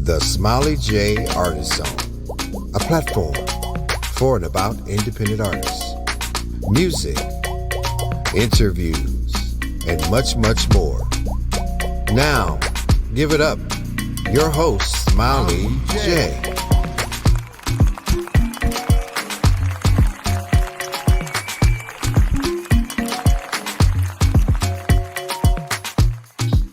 The Smiley J Artist Zone, a platform for and about independent artists, music, interviews, and much, much more. Now, give it up, your host, Smiley J.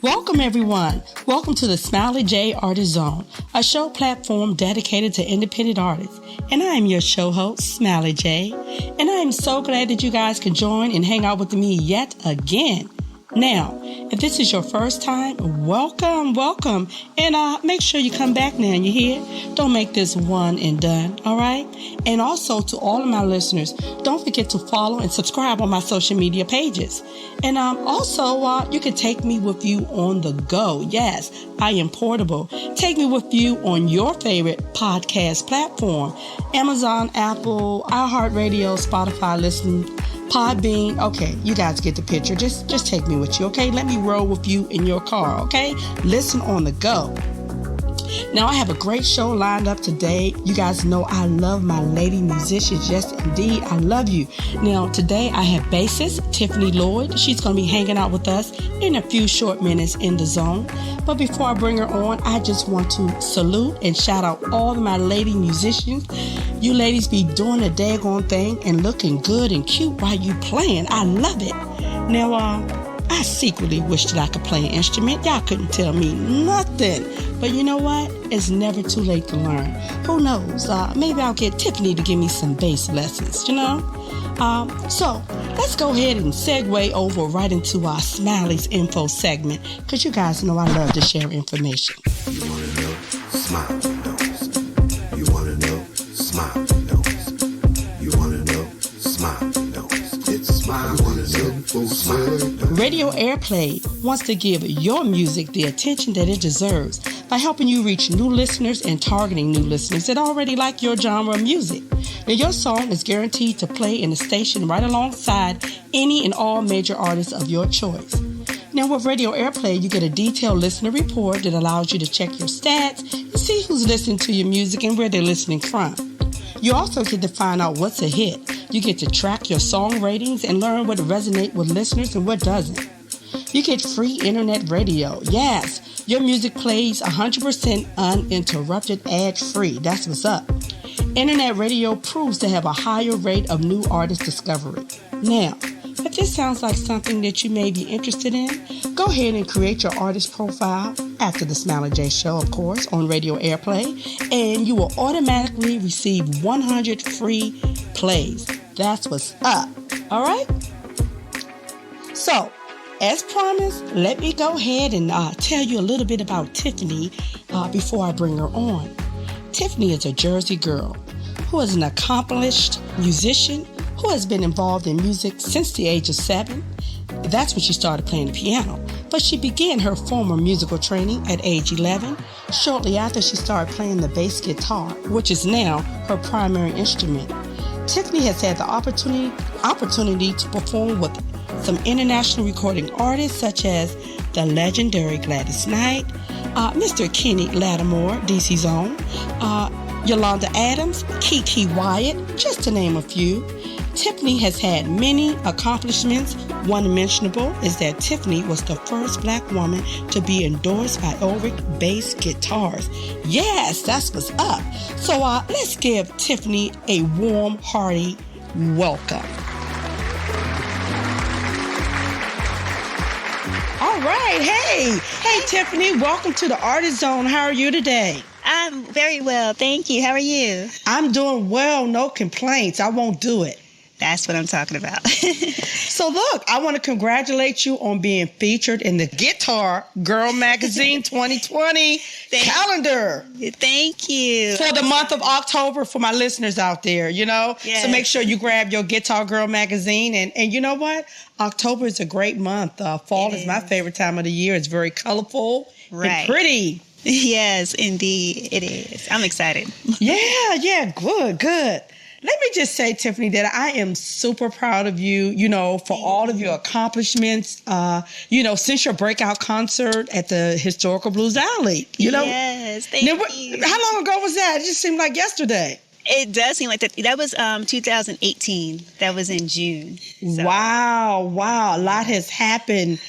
Welcome, everyone. Welcome to the Smiley J Artist Zone, a show platform dedicated to independent artists. And I am your show host, Smiley J. And I am so glad that you guys can join and hang out with me yet again. Now, if this is your first time, welcome. And make sure you come back now, you hear? Don't make this one and done, all right? And also to all of my listeners, don't forget to follow and subscribe on my social media pages. And also, you can take me with you on the go. Yes, I am portable. Take me with you on your favorite podcast platform. Amazon, Apple, iHeartRadio, Spotify, listen, Podbean. Okay, you guys get the picture. Just take me with you, okay? Let me roll with you in your car, okay? Listen on the go. Now, I have a great show lined up today. You guys know I love my lady musicians. Yes, indeed, I love you. Now, today I have bassist Tiffany Lloyd. She's going to be hanging out with us in a few short minutes in the zone. But before I bring her on, I just want to salute and shout out all of my lady musicians. You ladies be doing a daggone thing and looking good and cute while you playing. I love it. Now, I secretly wish that I could play an instrument. Y'all couldn't tell me nothing. But you know what? It's never too late to learn. Who knows? Maybe I'll get Tiffany to give me some bass lessons, you know? So let's go ahead and segue over right into our Smiley's info segment, because you guys know I love to share information. You want to know? Smiley knows. You want to know? Smiley knows. You want to know? Smiley knows. It's Smiley's info segment. Radio Airplay wants to give your music the attention that it deserves by helping you reach new listeners and targeting new listeners that already like your genre of music. Now, your song is guaranteed to play in the station right alongside any and all major artists of your choice. Now, with Radio Airplay, you get a detailed listener report that allows you to check your stats and see who's listening to your music and where they're listening from. You also get to find out what's a hit. You get to track your song ratings and learn what resonates with listeners and what doesn't. You get free internet radio. Yes, your music plays 100% uninterrupted, ad-free. That's what's up. Internet radio proves to have a higher rate of new artist discovery. Now, if this sounds like something that you may be interested in, go ahead and create your artist profile after the Smiley J Show, of course, on Radio Airplay, and you will automatically receive 100 free plays. That's what's up. All right? So, as promised, let me go ahead and tell you a little bit about Tiffany before I bring her on. Tiffany is a Jersey girl who is an accomplished musician who has been involved in music since the age of 7. That's when she started playing the piano. But she began her formal musical training at age 11. Shortly after, she started playing the bass guitar, which is now her primary instrument. Tiffany has had the opportunity to perform with some international recording artists such as the legendary Gladys Knight, Mr. Kenny Lattimore, DC's own, Yolanda Adams, Kiki Wyatt, just to name a few. Tiffany has had many accomplishments. One mentionable is that Tiffany was the first black woman to be endorsed by Ulrich Bass Guitars. Yes, that's what's up. So let's give Tiffany a warm, hearty welcome. All right. Hey, Tiffany, welcome to the Artist Zone. How are you today? I'm very well. Thank you. How are you? I'm doing well. No complaints. I won't do it. That's what I'm talking about. So look, I want to congratulate you on being featured in the Guitar Girl Magazine 2020 calendar. Thank you. For the month of October, for my listeners out there, you know? Yes. So make sure you grab your Guitar Girl Magazine. And you know what? October is a great month. Fall is my favorite time of the year. It's very colorful and pretty. Yes, indeed. It is. I'm excited. Yeah. Good. let me just say, Tiffany, that I am super proud of you, for all of your accomplishments, since your breakout concert at the Historical Blues Alley. Yes, thank you. How long ago was that? It just seemed like yesterday. It does seem like that. That was 2018. That was in June. So. Wow. A lot has happened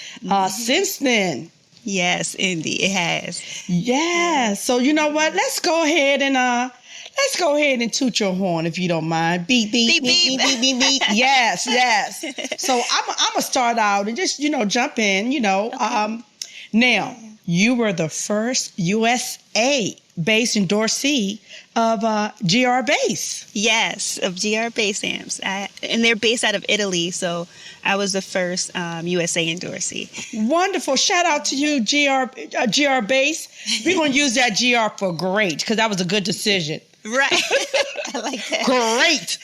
since then. Yes, indeed, it has. Yeah. So you know what? Let's go ahead and toot your horn if you don't mind. Beep beep beep beep beep beep beep. Yes. So I'm gonna start out and just jump in. Okay. Now you were the first USA bass endorsee of GR Bass. Yes, of GR Bass amps. And they're based out of Italy, so I was the first USA endorsee. Wonderful. Shout out to you, GR Bass. We're going to use that GR for great, because that was a good decision. Right. I like that. Great.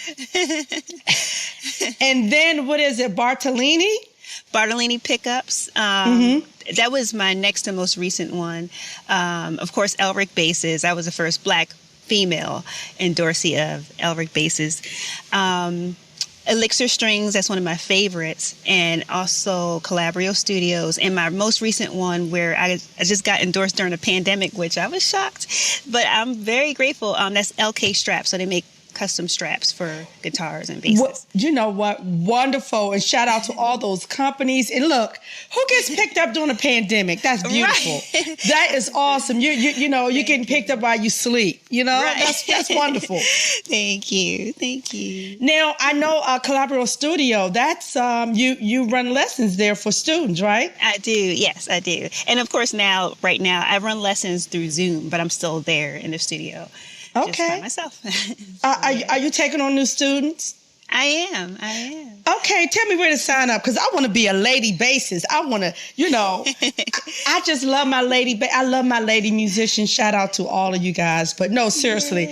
And then, what is it, Bartolini pickups. That was my next to most recent one. Of course, Elric basses. I was the first Black female endorsee of Elric basses. Elixir strings, that's one of my favorites. And also Calabrio Studios. And my most recent one, where I just got endorsed during the pandemic, which I was shocked. But I'm very grateful. That's LK Straps. So they make custom straps for guitars and basses. Well, you know what? Wonderful. And shout out to all those companies. And look, who gets picked up during a pandemic? That's beautiful. Right. That is awesome. You getting picked up while you sleep. Right. That's wonderful. Thank you. Now, I know Calabrio Studio, that's you run lessons there for students, right? I do. Yes, I do. And of course right now I run lessons through Zoom, but I'm still there in the studio. Okay. Just by myself. Are you taking on new students? I am. Okay, tell me where to sign up, because I want to be a lady bassist. I want to, I just love my lady. I love my lady musicians. Shout out to all of you guys. But no, seriously,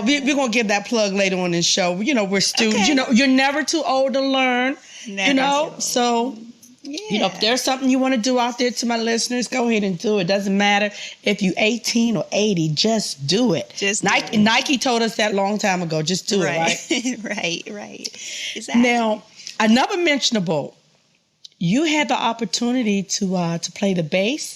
we're going to give that plug later on in the show. We're students. Okay. You're never too old to learn. Never So... Yeah. If there's something you want to do out there, to my listeners, go ahead and do it. Doesn't matter if you're 18 or 80, just do it. Nike told us that a long time ago. Just do it, right? Right. Exactly. Now, another mentionable, you had the opportunity to play the bass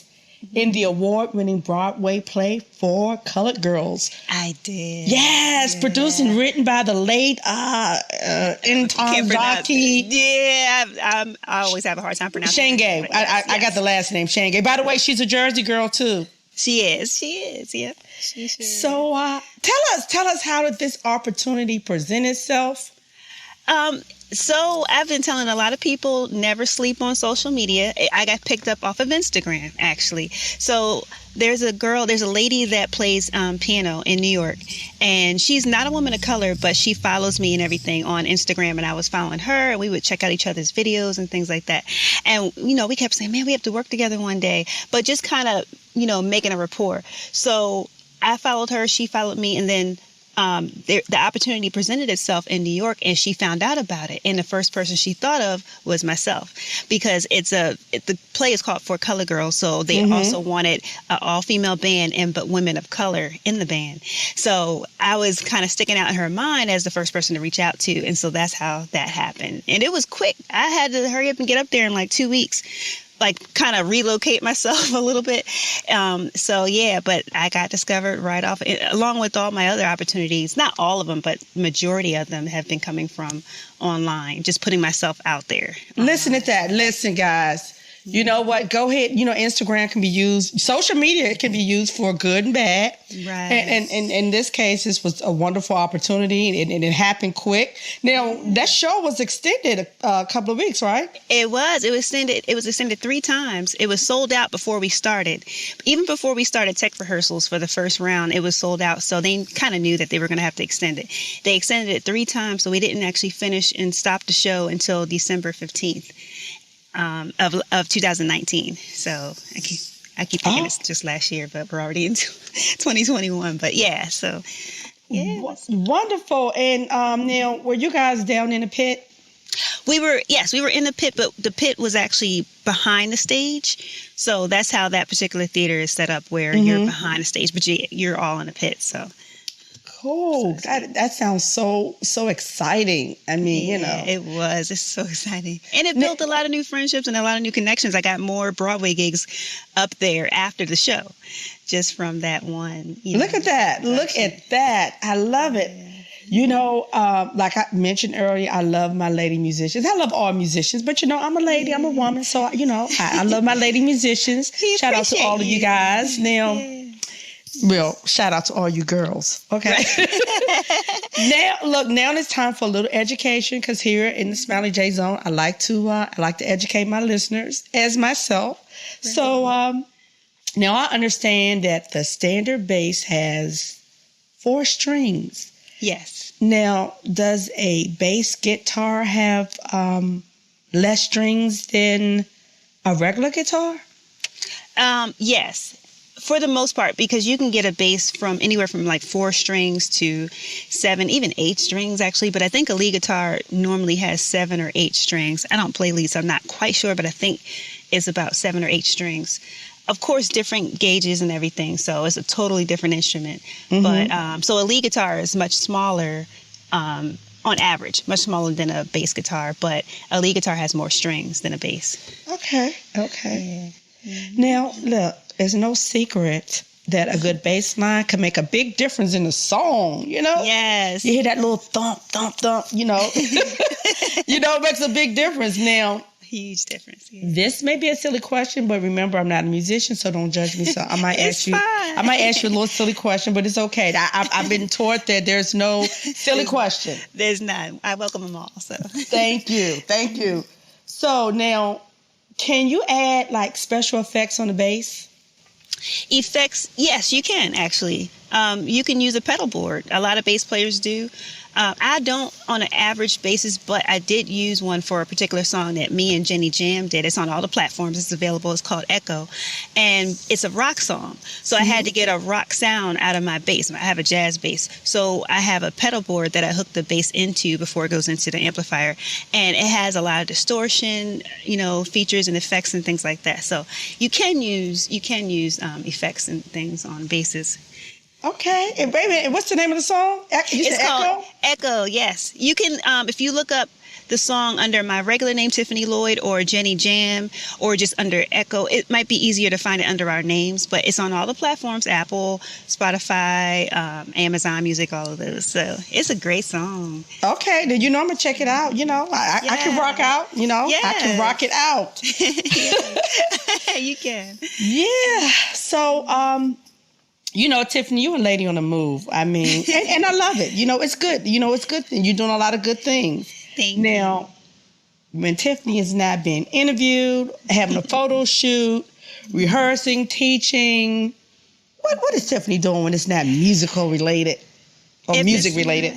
in the award-winning Broadway play For Colored Girls. I did. Yes, produced and written by the late Anton Zaki. Yeah, I always have a hard time pronouncing Shane Gay. I got the last name, Shane Gay. By the way, she's a Jersey girl, too. She is. Yep. She sure So tell us how did this opportunity present itself? So I've been telling a lot of people, never sleep on social media. I got picked up off of Instagram, actually. So there's a lady that plays piano in New York, and she's not a woman of color, but she follows me and everything on Instagram, and I was following her, and we would check out each other's videos and things like that. And, we kept saying, man, we have to work together one day, but just kind of, making a rapport. So I followed her, she followed me, and then the opportunity presented itself in New York, and she found out about it. And the first person she thought of was myself, because the play is called For Color Girls. So they also wanted an all-female band but women of color in the band. So I was kind of sticking out in her mind as the first person to reach out to. And so that's how that happened. And it was quick. I had to hurry up and get up there in like 2 weeks. Kind of relocate myself a little bit. But I got discovered right off, along with all my other opportunities. Not all of them, but majority of them have been coming from online, just putting myself out there. Listen to that. Listen, guys. You know what? Go ahead. Instagram can be used. Social media can be used for good and bad. Right. And in this case, this was a wonderful opportunity, and it happened quick. Now, that show was extended a couple of weeks, right? It was. It was extended 3 times. It was sold out before we started. Even before we started tech rehearsals for the first round, it was sold out. So they kind of knew that they were going to have to extend it. They extended it 3 times, so we didn't actually finish and stop the show until December 15th. Of 2019. So I keep thinking it's just last year, but we're already into 2021. But yeah, so yeah. Wonderful. And now, were you guys down in the pit? We were in the pit, but the pit was actually behind the stage. So that's how that particular theater is set up, where you're behind the stage, but you're all in the pit. So Oh, that sounds so exciting. I mean, you know. It was. It's so exciting. And it built a lot of new friendships and a lot of new connections. I got more Broadway gigs up there after the show just from that one. Look at that. Look at that. I love it. You know, like I mentioned earlier, I love my lady musicians. I love all musicians, but you know, I'm a lady, I'm a woman. So, you know, I love my lady musicians. Shout out to all of you guys. Now, well, shout out to all you girls. Okay. Now it's time for a little education because here in the Smiley J Zone, I like to educate my listeners as myself. Right. So now I understand that the standard bass has 4 strings. Yes. Now, does a bass guitar have less strings than a regular guitar? Yes. For the most part, because you can get a bass from anywhere from like 4 strings to 7, even 8 strings actually. But I think a lead guitar normally has 7 or 8 strings. I don't play lead, so I'm not quite sure, but I think it's about 7 or 8 strings. Of course, different gauges and everything, so it's a totally different instrument. Mm-hmm. But so a lead guitar is much smaller on average, much smaller than a bass guitar. But a lead guitar has more strings than a bass. Okay. Yeah. Mm-hmm. Now, look. There's no secret that a good bass line can make a big difference in the song, you know? Yes. You hear that little thump, thump, thump, you know? You know, it makes a big difference. Now, huge difference. Yeah. This may be a silly question, but remember, I'm not a musician, so don't judge me. So I might ask you. Fine. I might ask you a little silly question, but it's okay. I've been taught that there's no silly question. There's none. I welcome them all. So thank you. So now, can you add like special effects on the bass? Effects, yes, you can actually. You can use a pedal board. A lot of bass players do. I don't on an average basis, but I did use one for a particular song that me and Jenny Jam did. It's on all the platforms. It's available. It's called Echo. And it's a rock song. So I had to get a rock sound out of my bass. I have a jazz bass. So I have a pedal board that I hook the bass into before it goes into the amplifier. And it has a lot of distortion, you know, features and effects and things like that. So you can use effects and things on basses. Okay. And wait a minute, what's the name of the song? It's called Echo, yes. You can, if you look up the song under my regular name, Tiffany Lloyd, or Jenny Jam, or just under Echo, it might be easier to find it under our names, but it's on all the platforms, Apple, Spotify, Amazon Music, all of those. So it's a great song. Okay. Then, you know, I'm going to check it out. You know, I can rock out, you know. Yes. I can rock it out. You can. Yeah. So, you know, Tiffany, you're a lady on the move. I mean, and I love it. You know, it's good. You know, it's good. You're doing a lot of good things. Thank you. Now, when Tiffany is not being interviewed, having a photo shoot, rehearsing, teaching, what is Tiffany doing when it's not musical related or music related?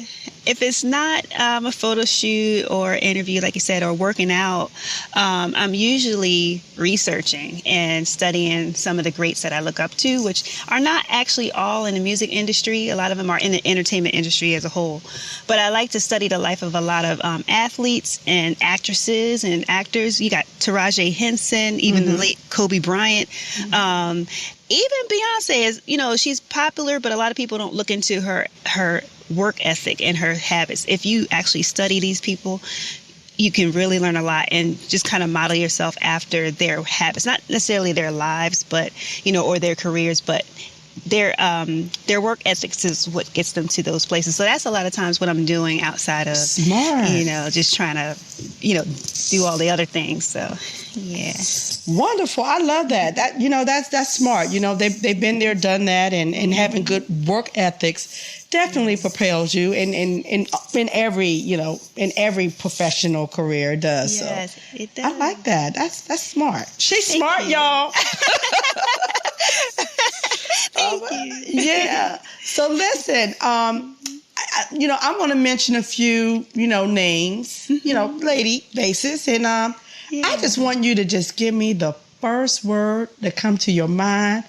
If it's not a photo shoot or interview, like you said, or working out, I'm usually researching and studying some of the greats that I look up to, which are not actually all in the music industry. A lot of them are in the entertainment industry as a whole. But I like to study the life of a lot of athletes and actresses and actors. You got Taraji Henson, even the late Kobe Bryant. Even Beyonce is, you know, she's popular, but a lot of people don't look into her work ethic and her habits. If you actually study these people, you can really learn a lot and just kind of model yourself after their habits, not necessarily their lives, but, you know, or their careers, but their work ethics is what gets them to those places. So that's a lot of times what I'm doing outside of, smart, you know, just trying to, you know, do all the other things. So, yeah. Wonderful. I love that. That, you know, that's smart. You know, they've been there, done that, and having good work ethics definitely propels you in every, you know, in every professional career it does. Yes, so it does. I like that. That's smart. She's smart, y'all. Thank you. Yeah. So listen, you know, I'm going to mention a few, you know, names, you know, lady bassists, and I just want you to just give me the first word that come to your mind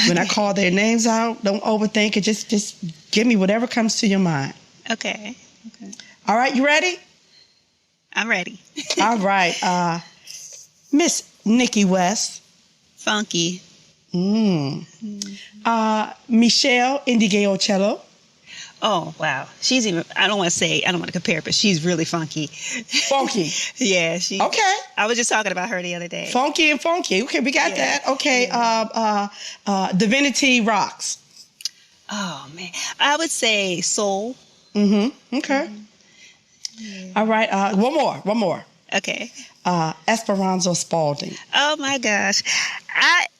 when I call their names out. Don't overthink it. Just give me whatever comes to your mind. Okay. All right, you ready? I'm ready. All right. Miss Nikki West. Funky. Michelle Indigeo Cello. Oh, wow. She's even, I don't want to compare, but she's really funky. Funky. Yeah. Okay. I was just talking about her the other day. Funky and funky. Okay, we got that. Okay. Divinity Rocks. Oh, man. I would say soul. Mm-hmm. Okay. Yeah. All right. One more. Okay. Esperanza Spalding. Oh, my gosh.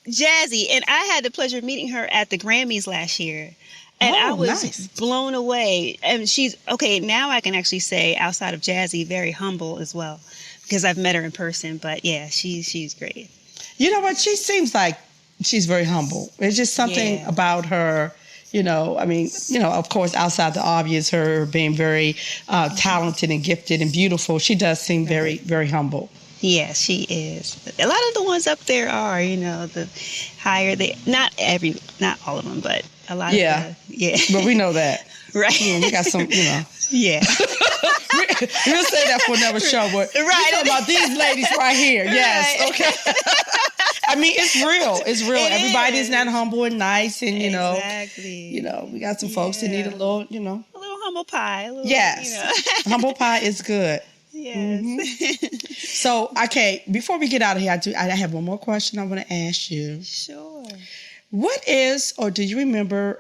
Jazzy. And I had the pleasure of meeting her at the Grammys last year. And I was nice. blown away. And she's, okay, now I can actually say, outside of Jazzy, very humble as well. Because I've met her in person. But yeah, she's great. You know what? She seems like she's very humble. There's just something about her, of course, outside the obvious, her being very talented and gifted and beautiful. She does seem very, very humble. Yeah, she is. A lot of the ones up there are, the higher not all of them, but a lot of them. Yeah. But we know that. Right. Yeah, we got some, Yeah. We'll say that for another show, but we're talking about these ladies right here. Yes, Right. okay. I mean, it's real. It's real. Everybody's is. not humble and nice, and Exactly. we got some folks that need a little, A little humble pie. Yes, humble pie is good. Yes. Mm-hmm. So, okay, before we get out of here, I have one more question I want to ask you. Sure. What is, or do you remember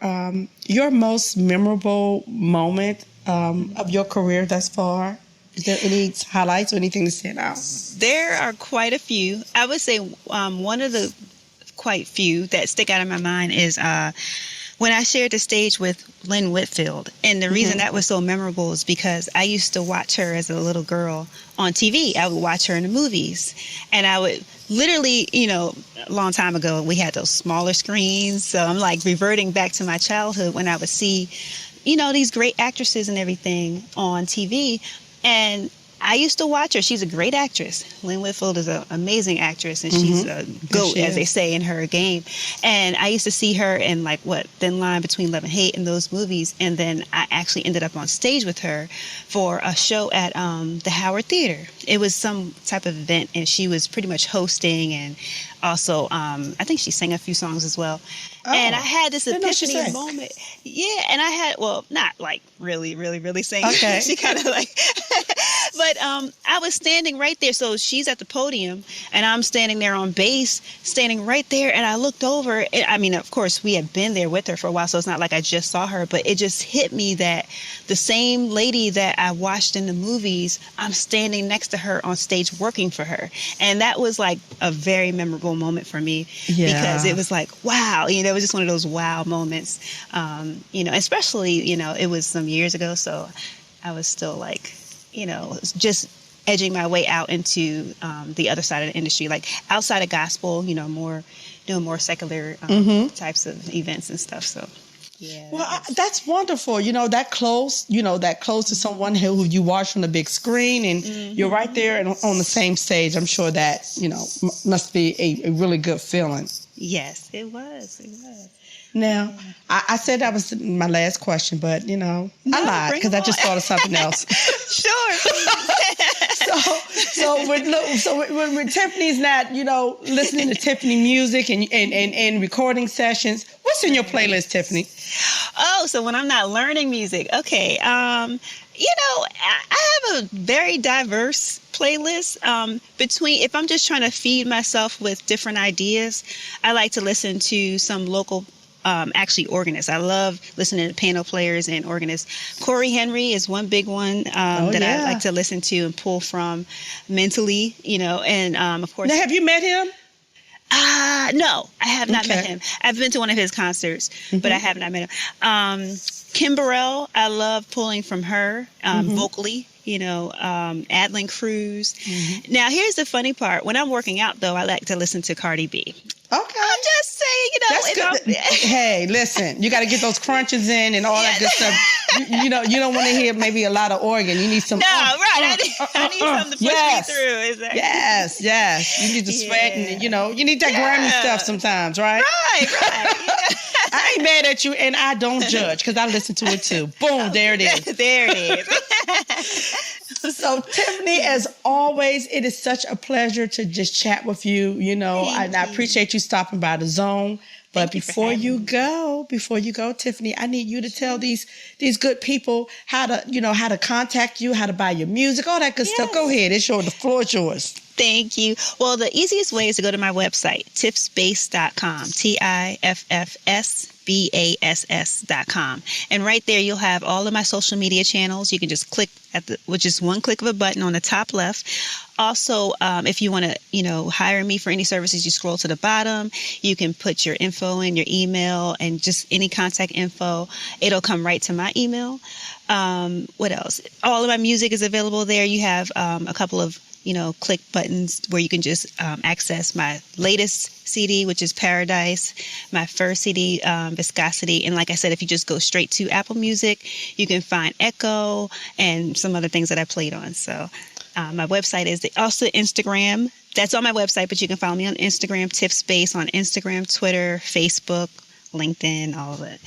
your most memorable moment of your career thus far? Is there any highlights or anything to stand out? There are quite a few. I would say one of the quite few that stick out in my mind is when I shared the stage with Lynn Whitfield. And the reason that was so memorable is because I used to watch her as a little girl on TV. I would watch her in the movies. And I would literally, a long time ago, we had those smaller screens. So I'm like reverting back to my childhood when I would see, these great actresses and everything on TV. And I used to watch her. She's a great actress. Lynn Whitfield is an amazing actress, and she's a goat, as they say, in her game. And I used to see her in, Thin Line Between Love and Hate in those movies. And then I actually ended up on stage with her for a show at the Howard Theater. It was some type of event, and she was pretty much hosting, and also I think she sang a few songs as well. Oh, and I had this epiphany moment. Yeah, and I had, not really, really, really sing. Okay. She kind of but I was standing right there. So she's at the podium, and I'm standing there on bass, standing right there. And I looked over. I mean, of course, we had been there with her for a while, so it's not like I just saw her. But it just hit me that the same lady that I watched in the movies, I'm standing next to her on stage working for her. And that was like a very memorable moment for me because it was like, wow, it was just one of those wow moments, especially, it was some years ago. So I was still just edging my way out into the other side of the industry, like outside of gospel, more secular types of events and stuff. So, yeah. Well, that's wonderful. That close to someone who you watch from the big screen, and you're right there and on the same stage. I'm sure that, must be a really good feeling. Yes, it was. It was. Now, I said that was my last question, but, I lied because I just thought of something else. Sure. So when Tiffany's not, listening to Tiffany music and recording sessions, what's in your playlist, Tiffany? Oh, so when I'm not learning music, okay. I have a very diverse playlist between, if I'm just trying to feed myself with different ideas, I like to listen to some local organists. I love listening to piano players and organists. Corey Henry is one big one I like to listen to and pull from mentally, and of course. Now, have you met him? No, I have not met him. I've been to one of his concerts, but I have not met him. Kim Burrell, I love pulling from her vocally. Adlin Cruz. Now, here's the funny part. When I'm working out, though, I like to listen to Cardi B. Okay. I'm just saying, That's good. Hey, listen, you got to get those crunches in and all that good stuff. You don't want to hear maybe a lot of organ. You need some. No, right. I need something to push me through. Exactly. Yes. You need to sweat and, you need that Grammy stuff sometimes, right? Right. I ain't mad at you, and I don't judge because I listen to it too. Boom, there it is. There it is. So, Tiffany, as always, it is such a pleasure to just chat with you. I appreciate you stopping by the Zone. But Thank you for before having you go, Tiffany, I need you to tell these good people how to contact you, how to buy your music, all that good stuff. Go Yes. ahead. The floor is yours. Thank you. Well, the easiest way is to go to my website, tiffsbass.com, TIFFSBASS.com. And right there, you'll have all of my social media channels. You can just click with just one click of a button on the top left. Also, if you want to, hire me for any services, you scroll to the bottom. You can put your info in, your email, and just any contact info. It'll come right to my email. What else? All of my music is available there. You have a couple of click buttons where you can just access my latest CD, which is Paradise, my first CD, Viscosity. And like I said, if you just go straight to Apple Music, you can find Echo and some other things that I played on. So my website is also Instagram. That's on my website, but you can follow me on Instagram, Tiffspace on Instagram, Twitter, Facebook, LinkedIn, all of that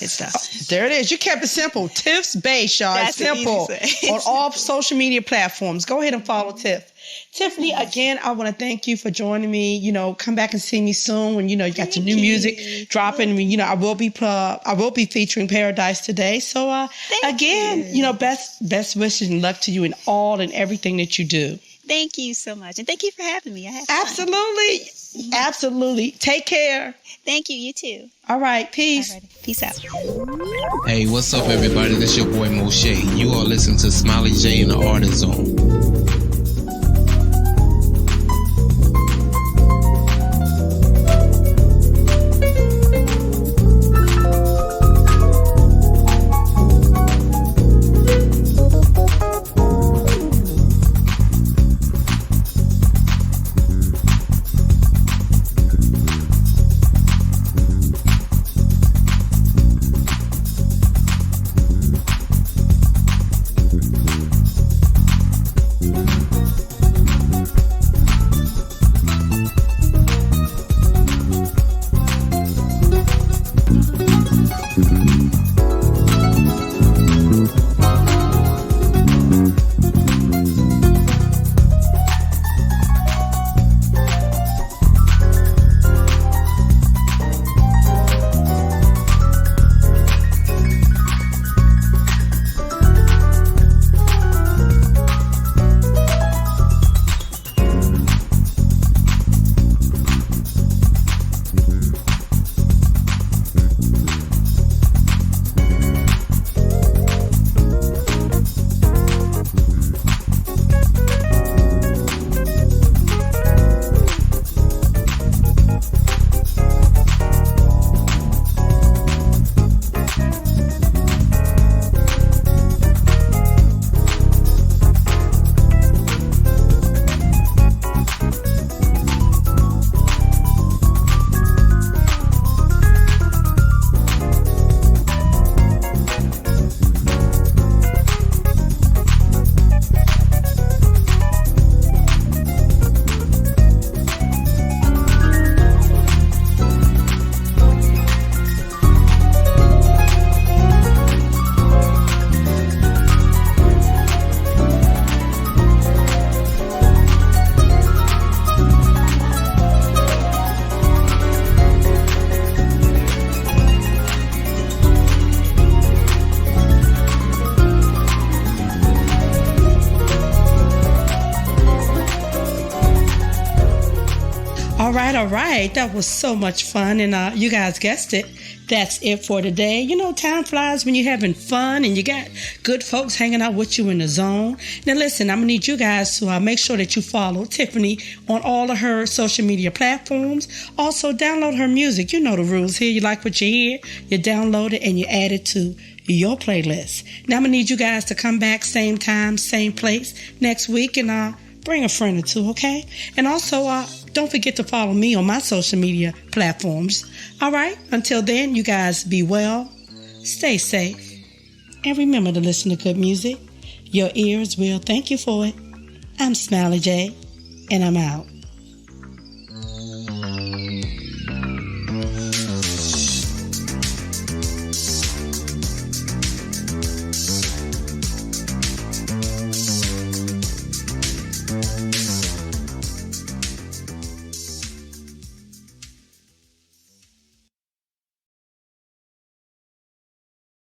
good stuff. There it is. You kept it simple. Tiff's Bass, y'all. It's simple. On all social media platforms. Go ahead and follow Tiff. Tiffany, again, I want to thank you for joining me. Come back and see me soon when you got some new music dropping. I will be featuring Paradise today. So again, best wishes and luck to you in all and everything that you do. Thank you so much, and thank you for having me. I had fun. Absolutely. Take care. Thank you. You too. All right. Peace. Alrighty. Peace out. Hey, what's up, everybody? This your boy Moshe. You are listening to Smiley J in the Artist Zone. All right. That was so much fun. And you guys guessed it. That's it for today. Time flies when you're having fun and you got good folks hanging out with you in the zone. Now, listen, I'm going to need you guys to make sure that you follow Tiffany on all of her social media platforms. Also, download her music. You know the rules here. You like what you hear, you download it, and you add it to your playlist. Now, I'm going to need you guys to come back same time, same place next week and bring a friend or two, okay? And also, don't forget to follow me on my social media platforms. All right? Until then, you guys be well, stay safe, and remember to listen to good music. Your ears will thank you for it. I'm Smiley J, and I'm out.